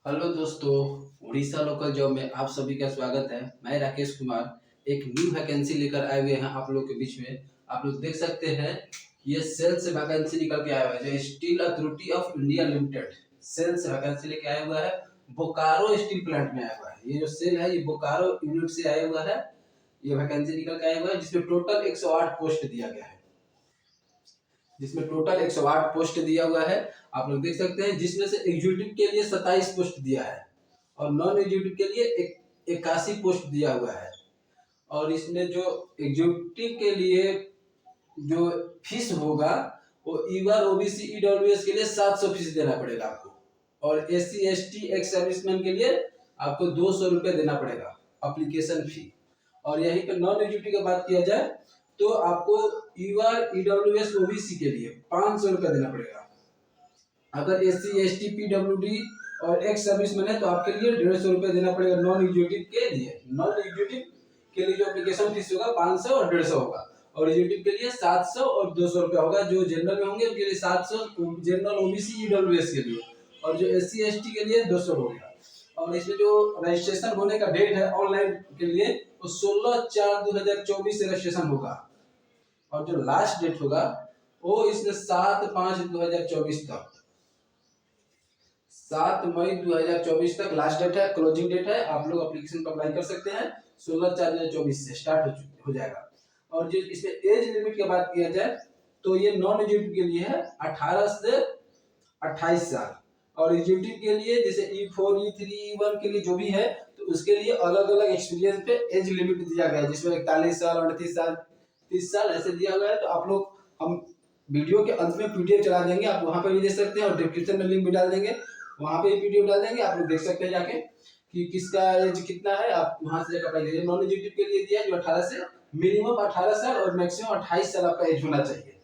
Hello दोस्तों, Orissa local job में आप सभी का स्वागत है। मैं राकेश कुमार एक न्यू वैकेंसी लेकर आए हुए हैं आप लोग के बीच में। आप लोग देख सकते हैं, ये सेल्स वैकेंसी निकल के आया हुआ है जो Steel Authority of India Limited sales vacancy लेके आया हुआ है। बोकारो स्टील प्लांट में आया हुआ है। ये जो सेल है ये बोकारो यूनिट से आया हुआ है। ये वैकेंसी निकल के आया हुआ है जिसमें टोटल 108 पोस्ट दिया गया है। जिसमें टोटल 108 पोस्ट दिया हुआ है, आप लोग देख सकते हैं। जिसमें से एग्जीक्यूटिव के लिए 27 पोस्ट दिया है और नॉन एग्जीक्यूटिव के लिए 81 पोस्ट दिया हुआ है। और इसमें जो एग्जीक्यूटिव के लिए जो फीस होगा वो ईवर ओबीसी ईडब्ल्यूएस के लिए 700 फीस देना पड़ेगा आपको। और एससी एसटी एक्स सर्विसमैन के लिए आपको 200 रुपये देना पड़ेगा एप्लीकेशन फी। और यहीं पे नॉन एग्जीक्यूटिव की बात किया जाए तो आपको ईवर ईडब्ल्यूएस ओबीसी के लिए 500 रुपये देना पड़ेगा। अगर एससी एसटी पीडब्ल्यूडी और एक्स सर्विसमैन है तो आपके लिए 150 रुपये देना पड़ेगा नॉन एग्जीक्यूटिव के लिए। नॉन एग्जीक्यूटिव के लिए जो एप्लीकेशन फीस होगा 500 और 150 होगा। और एग्जीक्यूटिव के लिए 700 और 200 रुपया होगा। जो जनरल में होंगे उनके लिए 700, जनरल ओबीसी ईडब्ल्यूएस के लिए। और जो एससी एसटी के लिए 200 हो गया। और इसमें जो रजिस्ट्रेशन होने का डेट है ऑनलाइन के लिए वो 16/4/2024 से रजिस्ट्रेशन होगा। और जो लास्ट डेट होगा वो इसमें 7/5/2024 तक, 7 मई 2024 तक लास्ट डेट है, क्लोजिंग डेट है। आप लोग एप्लीकेशन पर अप्लाई कर सकते हैं। 16/4/2024 से स्टार्ट हो जाएगा। और जो इसमें एज लिमिट की बात किया जाए तो ये नॉन एग्जीक्यूटिव के लिए है 18 से 28 साल। और एग्जीक्यूटिव के लिए जैसे E4 E3 E1 के लिए जो भी है तो उसके लिए अलग अलग एक्सपीरियंस पे एज लिमिट दिया गया है, जिसमें 41 साल 38 साल 30 साल ऐसे दिया गया है। तो आप लोग, हम वीडियो के अंत में पीडीएफ चला देंगे, आप वहां पर भी देख सकते हैं। और डिस्क्रिप्शन में लिंक भी डाल देंगे, वहां पे पीडीएफ डाल देंगे, आप लोग देख सकते हैं जाके कि किसका एज कितना है। आप वहां से जाकर अप्लाई करिए। नॉन एग्जीक्यूटिव के लिए दिया जो 18 से मिनिमम 18 साल और मैक्सिमम 28 साल आपका एज होना चाहिए।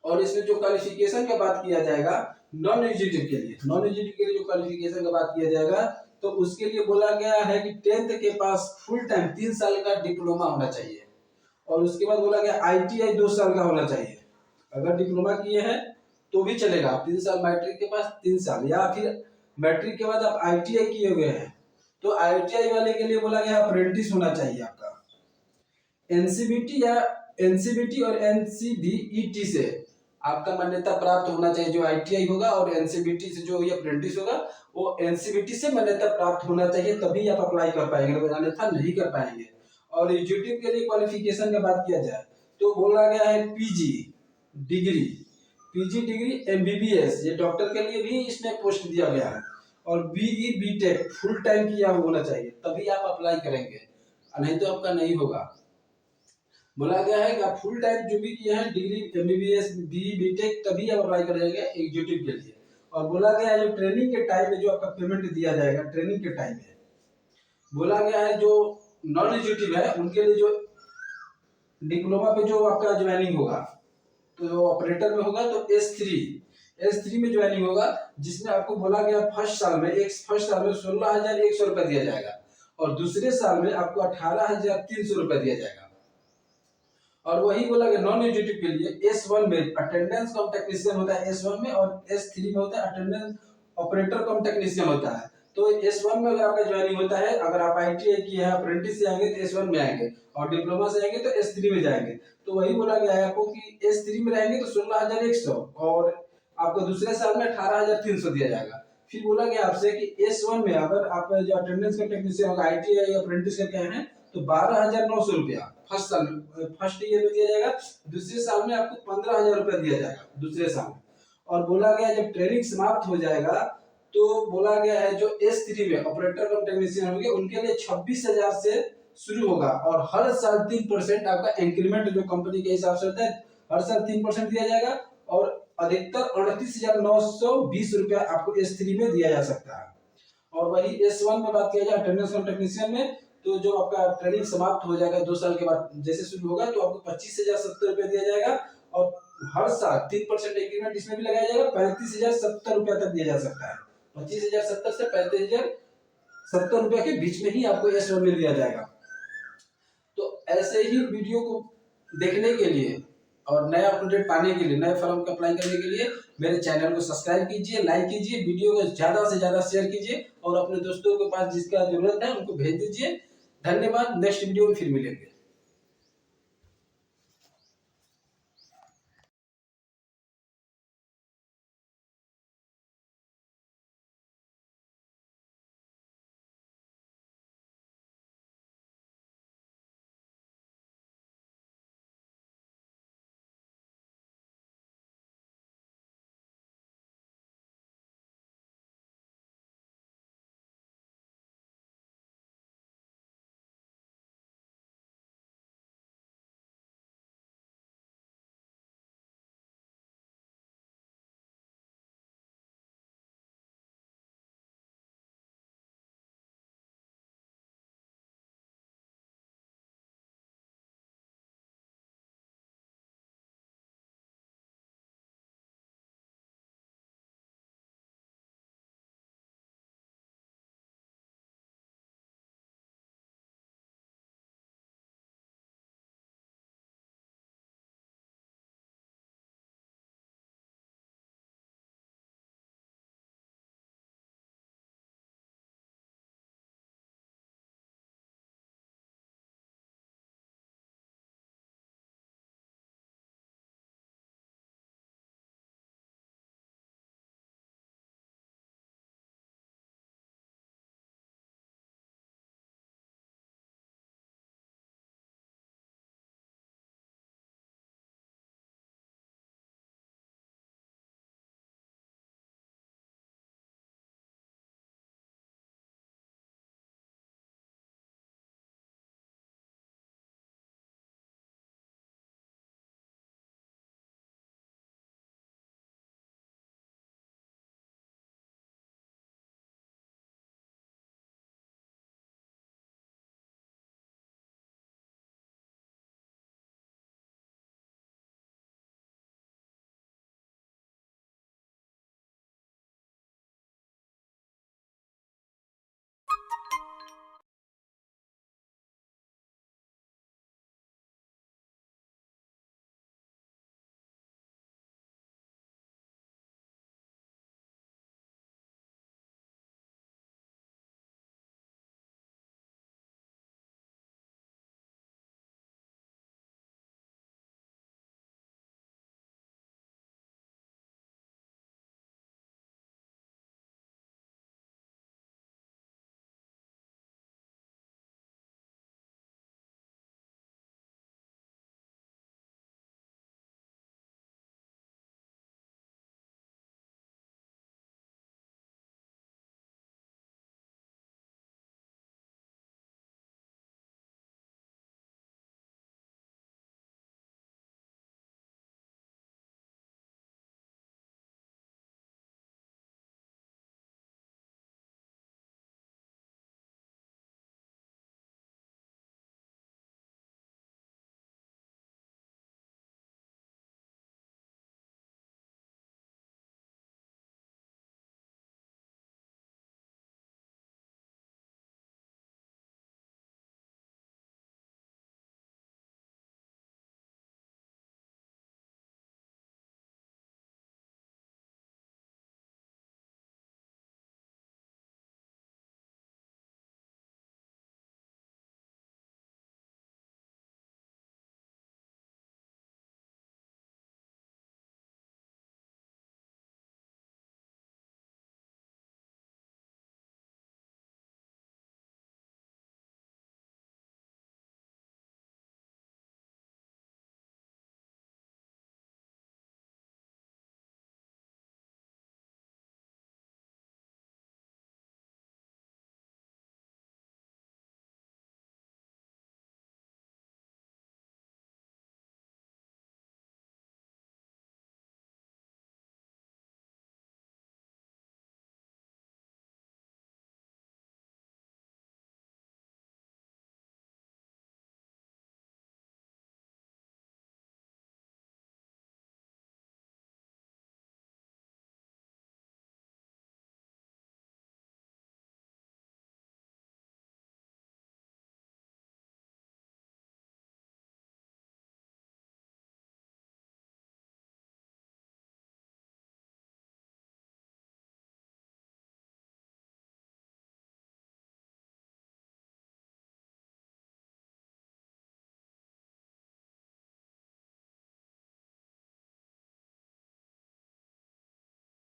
और इसमें जो क्वालिफिकेशन का बात किया जाएगा नॉन एग्जीक्यूटिव के लिए, नॉन एग्जीक्यूटिव के लिए जो क्वालिफिकेशन का बात किया जाएगा तो उसके लिए बोला गया है कि 10th के पास फुल टाइम 3 साल का डिप्लोमा होना चाहिए। और उसके बाद बोला गया आईटीआई 2 साल का होना चाहिए। अगर डिप्लोमा किए हैं तो भी चलेगा, 3 साल मैट्रिक के पास 3 साल, या फिर मैट्रिक के बाद आप आईटीआई किए हुए हैं तो आईटीआई वाले के लिए बोला गया अप्रेंटिस होना चाहिए आपका। एनसीबीटी या एनसीबीटी और एनसीबीईटी से आपका मान्यता प्राप्त होना चाहिए जो आईटीआई होगा। और एनसीबीटी से जो ये अप्रेंटिस होगा वो एनसीबीटी से मान्यता प्राप्त होना चाहिए, तभी आप अप्लाई कर पाएंगे, अन्यथा नहीं कर पाएंगे। और एग्जीक्यूटिव के लिए क्वालिफिकेशन की बात किया जाए तो बोला गया है पीजी डिग्री एमबीबीएस, ये डॉक्टर के लिए भी इसमें पोस्ट दिया गया है। और बीई बीटेक फुल टाइम किया होना चाहिए, तभी आप अप्लाई करेंगे, नहीं तो आपका नहीं होगा। बोला गया है कि आप फुल टाइम जो भी किए हैं डिग्री एमबीबीएस बीई बीटेक तभी आप अप्लाई करेंगे एग्जीक्यूटिव के लिए। और बोला गया है जो ट्रेनिंग के टाइम में जो आपका पेमेंट दिया जाएगा ट्रेनिंग के टाइम में, बोला गया है जो नॉन एग्जीक्यूटिव है उनके लिए जो डिप्लोमा पे जो आपका ज्वाइनिंग होगा तो जो ऑपरेटर में होगा तो S3 में ज्वाइनिंग होगा, जिसमें आपको बोला गया फर्स्ट साल में 16,100 रुपया दिया जाएगा। और दूसरे साल में आपको 18,300 रुपया दिया जाएगा। और वही बोला गया नॉन एग्जीक्यूटिव के लिए S1 में अटेंडेंस कम टेक्नीशियन होता है S1 में, और S3 में होता है अटेंडेंस ऑपरेटर कम टेक्नीशियन होता है। तो S1 में अगर आपका ज्वाइनिंग होता है, अगर आप आईटीआई किए हैं अप्रेंटिस से आएंगे तो S1 में आएंगे, और डिप्लोमा से आएंगे तो S3 में जाएंगे। तो वही बोला गया है आपको कि S3 में रहेंगे तो 16,100 और आपको दूसरे साल में 18,300 दिया जाएगा। फिर बोला गया आपसे कि S1 में अगर आप जो अटेंडेंस का टेक्नीशियन होगा आईटीआई अप्रेंटिस करके आए हैं तो 12,900 रुपया फर्स्ट साल फर्स्ट ईयर में दिया जाएगा। दूसरे साल में आपको 15,000 रुपया दिया जाएगा दूसरे साल में। और बोला गया जब ट्रेनिंग समाप्त हो जाएगा तो बोला गया है जो S3 में ऑपरेटर कम टेक्नीशियन होंगे उनके लिए 26,000 से शुरू होगा। और हर साल 3% आपका इंक्रीमेंट जो कंपनी के हिसाब से होता है, हर साल 3% दिया जाएगा। और अधिकतर 38,920 रुपया आपको S3 में दिया जा सकता है। और वही S1 में बात किया जाए अटेंडेंस कम टेक्नीशियन में, तो जो आपका ट्रेनिंग समाप्त हो जाएगा 2 साल के बाद जैसे शुरू होगा तो आपको 25,070 रुपया दिया जाएगा। और हर साल 3% इंक्रीमेंट इसमें भी लगाया जाएगा, 35,070 रुपया तक दिया जा सकता है। 25,070 से 35,070 रुपया के बीच में ही आपको S1 में दिया जाएगा। तो ऐसे ही वीडियो को देखने के लिए और नया अपडेट पाने के लिए, नए फॉर्म को अप्लाई करने के लिए मेरे चैनल को सब्सक्राइब कीजिए, लाइक कीजिए, वीडियो को ज़्यादा से ज़्यादा शेयर कीजिए और अपने दोस्तों के पास जिसका ज़रूरत है उनको भेज दीजिए। धन्यवाद। नेक्स्ट वीडियो में फिर मिलेंगे।